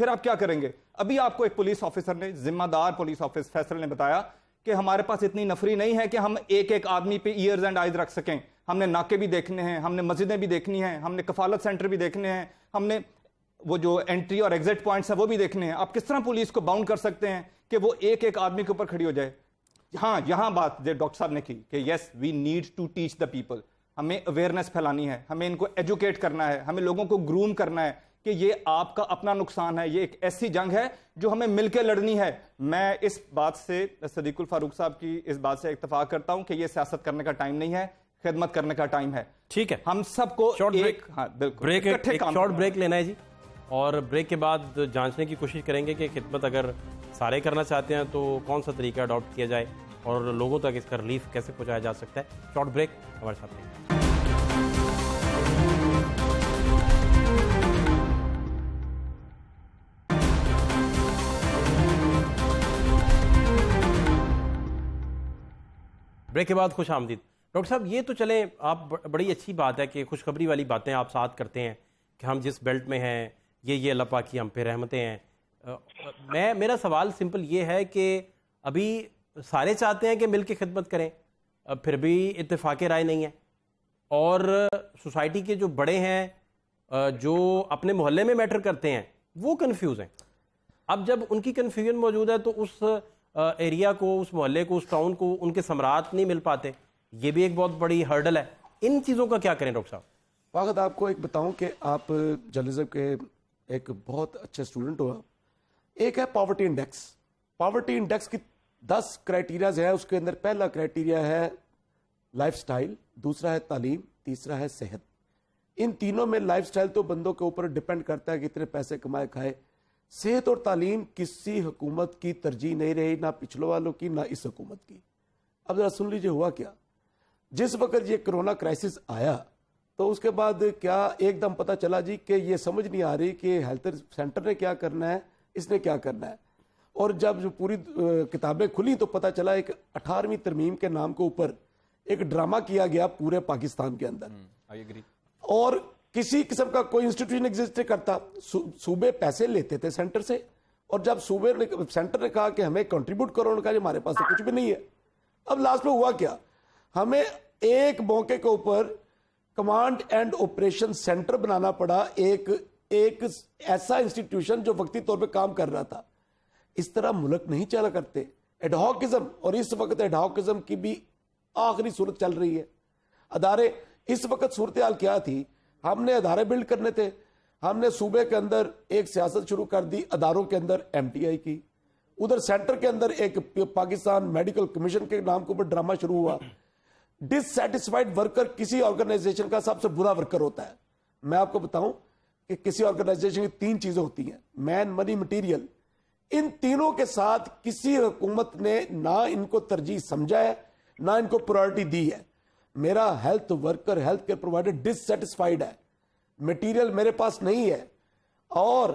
پھر آپ کیا کریں گے؟ ابھی آپ کو ایک پولیس آفیسر نے، ذمہ دار پولیس آفیسر نے بتایا کہ ہمارے پاس اتنی نفری نہیں ہے کہ ہم ایک ایک آدمی پہ ایئرز اینڈ آئیز رکھ سکیں. ہم نے ناکے بھی دیکھنے ہیں، ہم نے مسجدیں بھی دیکھنی ہیں، ہم نے کفالت سینٹر بھی دیکھنے ہیں، ہم نے وہ جو انٹری اور ایگزٹ پوائنٹس ہیں وہ بھی دیکھنے ہیں. آپ کس طرح پولیس کو باؤنڈ کر سکتے ہیں کہ وہ ایک ایک آدمی کے اوپر کھڑی ہو جائے؟ ہاں، یہاں بات جو ڈاکٹر صاحب نے کی کہ yes we need to teach the people. ہمیں اویئرنیس پھیلانی ہے، ہمیں ان کو ایجوکیٹ کرنا ہے، ہمیں لوگوں کو گروم کرنا ہے کہ یہ آپ کا اپنا نقصان ہے، یہ ایک ایسی جنگ ہے جو ہمیں مل کے لڑنی ہے. میں اس بات سے صدیق الفاروق صاحب کی اس بات سے اتفاق کرتا ہوں کہ یہ سیاست کرنے کا ٹائم نہیں ہے، خدمت کرنے کا ٹائم ہے. ٹھیک ہے، ہم سب کو شارٹ بریک لینا ہے جی، اور بریک کے بعد جانچنے کی کوشش کریں گے کہ خدمت اگر سارے کرنا چاہتے ہیں تو کون سا طریقہ اڈاپٹ کیا جائے اور لوگوں تک اس کا ریلیف کیسے پہنچایا جا سکتا ہے. شارٹ بریک، ہمارے ساتھ رہیں. بریک کے بعد خوش آمدید. ڈاکٹر صاحب یہ تو چلیں، آپ بڑی اچھی بات ہے کہ خوشخبری والی باتیں آپ ساتھ کرتے ہیں کہ ہم جس بیلٹ میں ہیں یہ اللہ پاک کی ہم پہ رحمتیں ہیں. میرا سوال سمپل یہ ہے کہ ابھی سارے چاہتے ہیں کہ مل کے خدمت کریں، پھر بھی اتفاق رائے نہیں ہے، اور سوسائٹی کے جو بڑے ہیں جو اپنے محلے میں میٹر کرتے ہیں وہ کنفیوز ہیں. اب جب ان کی کنفیوژن موجود ہے تو اس ایریا کو، اس محلے کو، اس ٹاؤن کو ان کے ثمرات نہیں مل پاتے. یہ بھی ایک بہت بڑی ہرڈل ہے. ان چیزوں کا کیا کریں ڈاکٹر صاحب؟ فقط آپ کو ایک بتاؤں کہ آپ جرنلزم کے ایک بہت اچھے اسٹوڈنٹ ہو. ایک ہے پاورٹی انڈیکس. پاورٹی انڈیکس کی 10 کرائٹیریاز ہے. اس کے اندر پہلا کرائٹیریا ہے لائف سٹائل، دوسرا ہے تعلیم، تیسرا ہے صحت. ان تینوں میں لائف سٹائل تو بندوں کے اوپر ڈیپینڈ کرتا ہے کہ کتنے پیسے کمائے کھائے. صحت اور تعلیم کسی حکومت کی ترجیح نہیں رہی، نہ پچھلوں والوں کی نہ اس حکومت کی. اب ذرا سن لیجیے ہوا کیا. جس وقت یہ کرونا کرائسس آیا تو اس کے بعد کیا ایک دم پتہ چلا جی کہ یہ سمجھ نہیں آ رہی کہ ہیلتھ سینٹر نے کیا کرنا ہے، اس نے کیا کرنا ہے. اور جب جو پوری کتابیں کھلی تو پتہ چلا ایک 18ویں ترمیم کے نام کے اوپر ایک ڈرامہ کیا گیا پورے پاکستان کے اندر. اور کسی قسم کا کوئی انسٹیٹیوشن ایگزسٹ نہیں کرتا. صوبے پیسے لیتے تھے سینٹر سے، اور جب سینٹر نے کہا کہ ہمیں کنٹریبیوٹ کرو، انہوں نے کہا جی ہمارے پاس تو کچھ بھی نہیں ہے. اب لاسٹ میں ہوا کیا، ہمیں ایک موقع کے اوپر کمانڈ اینڈ آپریشن سینٹر بنانا پڑا، ایک ایسا انسٹیٹیوشن جو وقتی طور پہ کام کر رہا تھا. اس طرح ملک نہیں چلا کرتے. ایڈہاکزم، اور اس وقت ایڈہاکزم کی بھی آخری صورت چل رہی ہے. ادارے اس وقت صورتحال کیا تھی، ہم نے ادارے بلڈ کرنے تھے، ہم نے صوبے کے اندر ایک سیاست شروع کر دی، اداروں کے اندر ایم ٹی آئی کی، ادھر سینٹر کے اندر ایک پاکستان میڈیکل کمیشن کے نام کے اوپر ڈرامہ شروع ہوا. ڈس سیٹسفائیڈ ورکر کسی آرگنائزیشن کا سب سے برا ورکر ہوتا ہے. میں آپ کو بتاؤں کہ کسی آرگنائزیشن کی 3 چیزیں ہوتی ہیں، مین، منی، مٹیریل. ان تینوں کے ساتھ کسی حکومت نے نہ ان کو ترجیح سمجھا ہے، نہ ان کو پرائورٹی دی ہے. میرا health worker, health care provider dissatisfied ہے، مٹیریل میرے پاس نہیں ہے، اور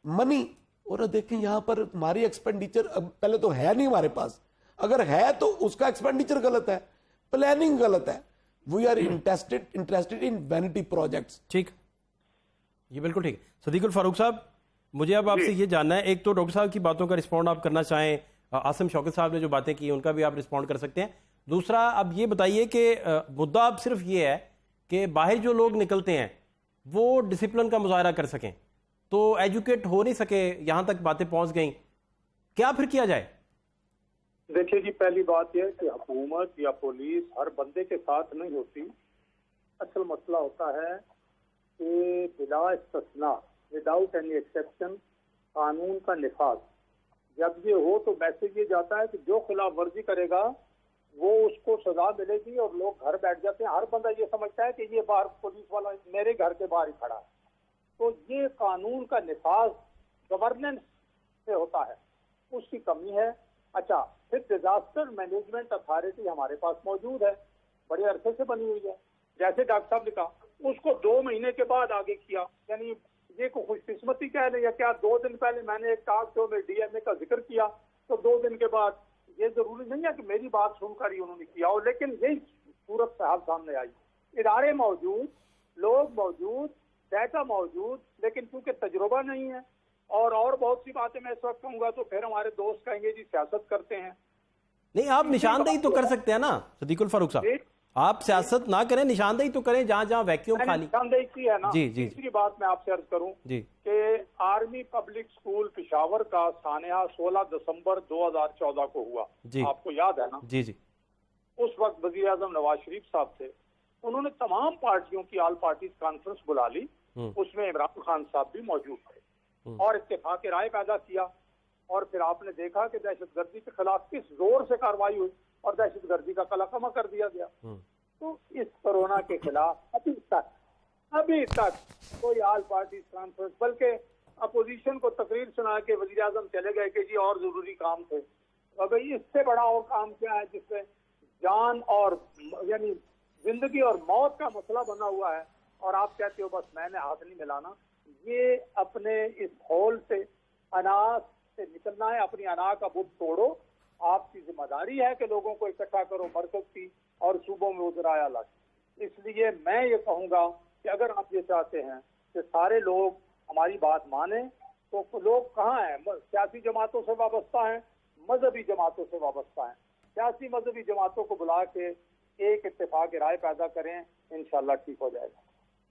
منی. اور دیکھیں یہاں پر ہماری ایکسپینڈیچر پہلے تو ہے نہیں ہمارے پاس، اگر ہے تو اس کا ایکسپینڈیچر غلط ہے، پلاننگ غلط ہے. We are interested in vanity projects. ٹھیک، یہ بالکل ٹھیک. صدیق الفاروق صاحب، مجھے اب آپ سے یہ جاننا ہے، ایک تو ڈاکٹر صاحب کی باتوں کا رسپونڈ آپ کرنا چاہیں، عاصم شوکت صاحب نے جو باتیں کی ان کا بھی آپ رسپونڈ کر سکتے ہیں. دوسرا اب یہ بتائیے کہ مدعا اب صرف یہ ہے کہ باہر جو لوگ نکلتے ہیں وہ ڈسپلن کا مظاہرہ کر سکیں، تو ایجوکیٹ ہو نہیں سکے، یہاں تک باتیں پہنچ گئیں، کیا پھر کیا جائے؟ دیکھیے جی، پہلی بات یہ ہے کہ حکومت یا پولیس ہر بندے کے ساتھ نہیں ہوتی. اصل مسئلہ ہوتا ہے کہ بلا استثناء، وداؤٹ اینی ایکسیپشن، قانون کا نفاذ. جب یہ ہو تو میسج یہ جاتا ہے کہ جو خلاف ورزی کرے گا وہ اس کو سزا ملے گی، اور لوگ گھر بیٹھ جاتے ہیں. ہر بندہ یہ سمجھتا ہے کہ یہ باہر پولیس والا میرے گھر کے باہر ہی کھڑا ہے. تو یہ قانون کا نفاذ گورننس سے ہوتا ہے، اس کی کمی ہے. اچھا، پھر ڈیزاسٹر مینجمنٹ اتھارٹی ہمارے پاس موجود ہے، بڑے عرصے سے بنی ہوئی ہے. جیسے ڈاکٹر صاحب نے کہا، اس کو 2 مہینے کے بعد آگے کیا. یعنی یہ کوئی خوش قسمتی کہہ لیں یا کیا؟ 2 دن پہلے میں نے ایک ٹاک شو میں ڈی ایم اے کا ذکر کیا تو 2 دن کے بعد، یہ ضروری نہیں ہے کہ میری بات سن کر ہی انہوں نے کیا ہو، لیکن یہی صورت صاحب سامنے آئی. ادارے موجود، لوگ موجود، ڈیٹا موجود، لیکن چونکہ تجربہ نہیں ہے، اور بہت سی باتیں میں اس وقت کہوں گا تو پھر ہمارے دوست کہیں گے جی سیاست کرتے ہیں. نہیں آپ نشاندہی تو کر سکتے ہیں نا صدیق الفاروق صاحب, آپ سیاست نہ کریں, نشاندہی تو کریں جہاں جہاں ویکیوم خالی. نشاندہی کی ہے نا. جی جی تیسری بات میں آپ سے عرض کروں جی کہ آرمی پبلک سکول پشاور کا سانحہ 16 دسمبر 2014 کو ہوا. جی آپ کو یاد ہے نا؟ جی جی اس وقت وزیر اعظم نواز شریف صاحب تھے, انہوں نے تمام پارٹیوں کی آل پارٹیز کانفرنس بلا لی, اس میں عمران خان صاحب بھی موجود تھے, اور اتفاق رائے پیدا کیا. اور پھر آپ نے دیکھا کہ دہشت گردی کے خلاف کس زور سے کارروائی ہوئی اور دہشت گردی کا قلعہ کر دیا گیا. تو اس کورونا کے خلاف ابھی تک کوئی آل پارٹیز کانفرنس, بلکہ اپوزیشن کو تقریر سنا کے وزیر اعظم چلے گئے کہ جی اور ضروری کام تھے. ابھی اس سے بڑا اور کام کیا ہے جس میں جان اور یعنی زندگی اور موت کا مسئلہ بنا ہوا ہے, اور آپ کہتے ہو بس میں نے ہاتھ نہیں ملانا. یہ اپنے اس ہول سے اناج سے نکلنا ہے, اپنی انا کا بت توڑو. آپ کی ذمہ داری ہے کہ لوگوں کو اکٹھا کرو مرکز کی اور صوبوں میں ذرائع لا. اس لیے میں یہ کہوں گا کہ اگر آپ یہ چاہتے ہیں کہ سارے لوگ ہماری بات مانیں تو لوگ کہاں ہیں؟ سیاسی جماعتوں سے وابستہ ہیں, مذہبی جماعتوں سے وابستہ ہیں. سیاسی مذہبی جماعتوں کو بلا کے ایک اتفاق رائے پیدا کریں, انشاءاللہ ٹھیک ہو جائے گا.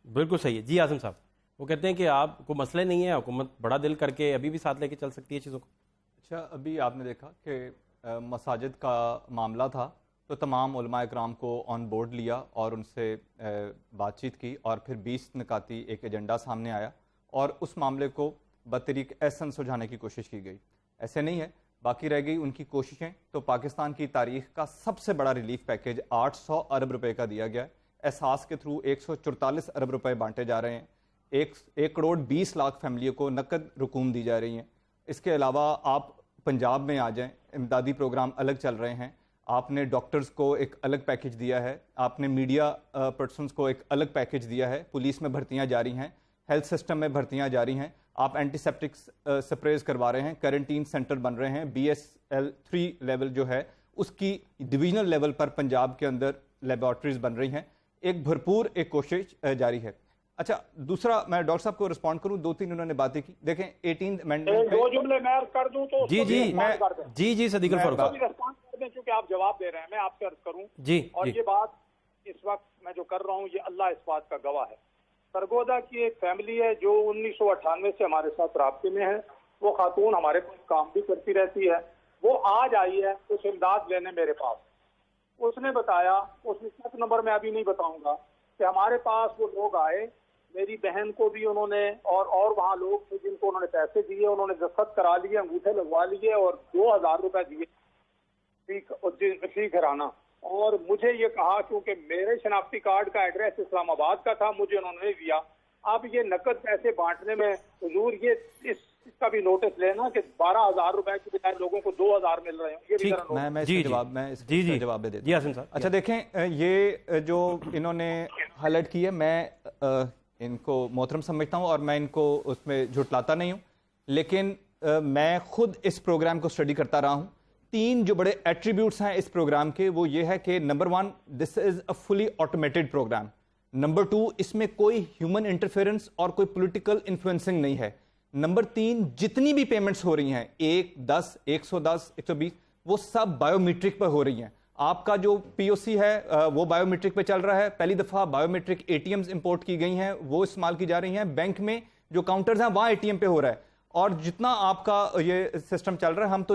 بالکل صحیح ہے. جی عاصم صاحب, وہ کہتے ہیں کہ آپ کو مسئلہ نہیں ہے, حکومت بڑا دل کر کے ابھی بھی ساتھ لے کے چل سکتی ہے چیزوں کو. اچھا, ابھی آپ نے دیکھا کہ مساجد کا معاملہ تھا تو تمام علماء اکرام کو آن بورڈ لیا اور ان سے بات چیت کی, اور پھر 20 نکاتی ایک ایجنڈا سامنے آیا اور اس معاملے کو بطریق احسن سلجھانے کی کوشش کی گئی. ایسے نہیں ہے, باقی رہ گئی ان کی کوششیں. تو پاکستان کی تاریخ کا سب سے بڑا ریلیف پیکیج 800 ارب روپے کا دیا گیا ہے. احساس کے تھرو 144 ارب روپے بانٹے جا رہے ہیں. 1 کروڑ 20 لاکھ فیملیوں کو نقد رقوم دی جا رہی ہیں. اس کے علاوہ آپ پنجاب میں آ جائیں, امدادی پروگرام الگ چل رہے ہیں. آپ نے ڈاکٹرز کو ایک الگ پیکیج دیا ہے, آپ نے میڈیا پرسنز کو ایک الگ پیکیج دیا ہے, پولیس میں بھرتیاں جاری ہیں, ہیلتھ سسٹم میں بھرتیاں جاری ہیں, آپ اینٹی سیپٹک سپریز کروا رہے ہیں, کوارنٹین سینٹر بن رہے ہیں, BSL-3 لیول جو ہے اس کی ڈویژنل لیول پر پنجاب کے اندر لیبارٹریز بن رہی ہیں. ایک بھرپور ایک کوشش جاری ہے. اچھا, دوسرا میں ڈاکٹر صاحب کو رسپونڈ کروں, 2-3 انہوں نے باتیں کی. دیکھیں 18 امینڈمنٹ دو جملے میں کر دوں تو جی صدیق الفاروق صاحب چونکہ آپ جواب دے رہے ہیں, میں آپ سے عرض کروں. جی اور یہ بات اس وقت میں جو کر رہا ہوں یہ اللہ اس بات کا گواہ ہے. سرگودا کی ایک فیملی ہے جو 1998 سے ہمارے ساتھ رابطے میں ہے. وہ خاتون ہمارے پاس کام بھی کرتی رہتی ہے. وہ آج آئی ہے کچھ امداد لینے میرے پاس. اس نے بتایا, اس میں نمبر میں ابھی نہیں بتاؤں گا, کہ ہمارے پاس وہ لوگ آئے, میری بہن کو بھی انہوں نے اور وہاں لوگ تھے جن کو انہوں نے پیسے دیے, انہوں نے دستخط کرا لیے, انگوٹھے لگوا لیے اور 2000 روپے دیے فی گھرانہ. اور مجھے یہ کہا کیونکہ میرے شناختی کارڈ کا ایڈریس اسلام آباد کا تھا, مجھے انہوں نے دیا. اب یہ نقد پیسے بانٹنے میں حضور یہ اس کا بھی نوٹس لینا کہ 12,000 روپے کی بجائے لوگوں کو 2,000 مل رہے ہیں. یہ بھی میں اس کا جواب دے دیتا ہوں. اچھا دیکھیں, یہ جو انہوں نے ہائی لائٹ کی ہے, میں ان کو محترم سمجھتا ہوں اور میں ان کو اس میں جھٹلاتا نہیں ہوں, لیکن میں خود اس پروگرام کو اسٹڈی کرتا رہا ہوں. 3 جو بڑے ایٹریبیوٹس ہیں اس پروگرام کے, وہ یہ ہے کہ نمبر 1, دس از اے فلی آٹومیٹڈ پروگرام. نمبر 2, اس میں کوئی ہیومن انٹرفیئرنس اور کوئی پولیٹیکل انفلوئنسنگ نہیں ہے. نمبر 3, جتنی بھی پیمنٹس ہو رہی ہیں 1, 10, 110, 120, وہ سب بایو میٹرک پہ ہو رہی ہیں. آپ کا جو POC ہے وہ بایو میٹرک پہ چل رہا ہے. پہلی دفعہ بایو میٹرک ATMs امپورٹ کی گئی ہیں, وہ استعمال کی جا رہی ہیں. بینک میں جو کاؤنٹرز ہیں وہاں ATM پہ ہو رہا ہے. اور جتنا آپ کا یہ سسٹم چل رہا ہے, ہم تو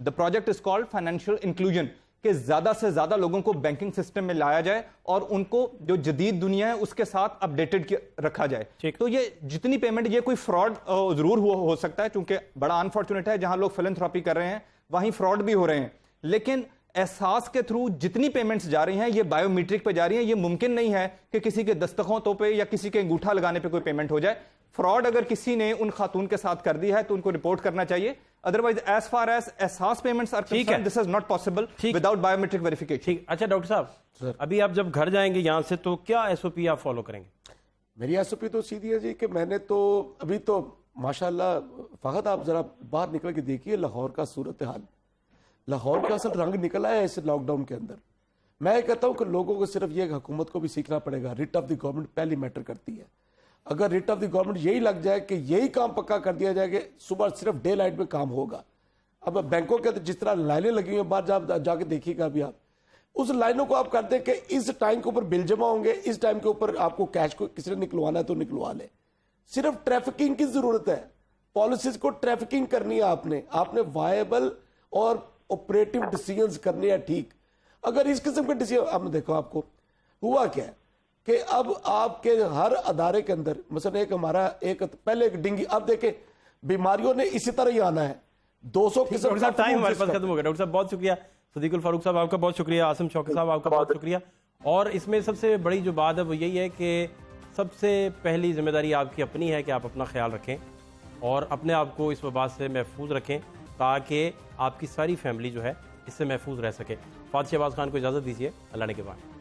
the project is called financial inclusion, کہ زیادہ سے زیادہ لوگوں کو بینکنگ سسٹم میں لایا جائے اور ان کو جو جدید دنیا ہے اس کے ساتھ اپڈیٹڈ رکھا جائے. تو یہ جتنی پیمنٹ, یہ کوئی فراڈ ضرور ہو سکتا ہے, چونکہ بڑا انفارچونیٹ ہے جہاں لوگ فلنتھراپی کر رہے ہیں وہیں فراڈ بھی ہو رہے ہیں, لیکن احساس کے تھرو جتنی پیمنٹس جا رہی ہیں یہ بایو میٹرک پہ جا رہی ہیں. یہ ممکن نہیں ہے کہ کسی کے دستخطوں پہ یا کسی کے انگوٹھا لگانے پہ کوئی پیمنٹ ہو جائے. فراڈ اگر کسی نے ان خاتون کے ساتھ کر دی ہے تو ان کو رپورٹ کرنا چاہیے. Otherwise as far as Ehsaas payments are concerned, this is not possible without biometric verification. اچھا ڈاکٹر صاحب, ابھی آپ جب گھر جائیں گے یہاں سے تو کیا SOP آپ فالو کریں گے؟ میری SOP تو سیدھی ہے جی, کہ میں نے تو ابھی تو ماشاءاللہ فقط آپ ذرا باہر نکل کے دیکھیے لاہور کا صورتحال. لاہور کا اصل رنگ نکلا ہے اس لاک ڈاؤن کے اندر. میں کہتا ہوں کہ لوگوں کو صرف یہ حکومت کو بھی سیکھنا پڑے گا, ریٹ آف دی گورنمنٹ پہلی میٹر کرتی ہے. اگر ریٹ آف دی گورنمنٹ یہی لگ جائے کہ یہی کام پکا کر دیا جائے کہ صبح صرف ڈے لائٹ میں کام ہوگا. اب بینکوں کے جس طرح لائنیں لگی ہوئی ہیں باہر جا کے دیکھیے گا ابھی آپ, اس لائنوں کو آپ کرتے ہیں کہ اس ٹائم کے اوپر بل جمع ہوں گے, اس ٹائم کے اوپر آپ کو کیش کو کسی نے نکلوانا ہے تو نکلوا لے. صرف ٹریفکنگ کی ضرورت ہے, پالیسیز کو ٹریفکنگ کرنی ہے آپ نے وائبل اور آپریٹو ڈیسیژنز کرنے ہیں. ٹھیک, اگر اس قسم کے ڈیسیژن اب دیکھو آپ کو ہوا کیا ہے کہ اب آپ کے ہر ادارے کے اندر مثلا ایک پہلے ایک ڈنگی, اب دیکھیں بیماریوں نے اسی طرح ہی آنا ہے. 200 قسم کا ٹائم ہمارے پاس ختم ہو گیا. ڈاکٹر صاحب بہت شکریہ, صدیق الفاروق صاحب آپ کا بہت شکریہ, عاصم شوکت صاحب آپ کا بہت شکریہ. اور اس میں سب سے بڑی جو بات ہے وہ یہی ہے کہ سب سے پہلی ذمہ داری آپ کی اپنی ہے کہ آپ اپنا خیال رکھیں اور اپنے آپ کو اس وبا سے محفوظ رکھیں تاکہ آپ کی ساری فیملی جو ہے اس سے محفوظ رہ سکے. فاتح شہباز خان کو اجازت دیجیے, اللہ نے کے بعد.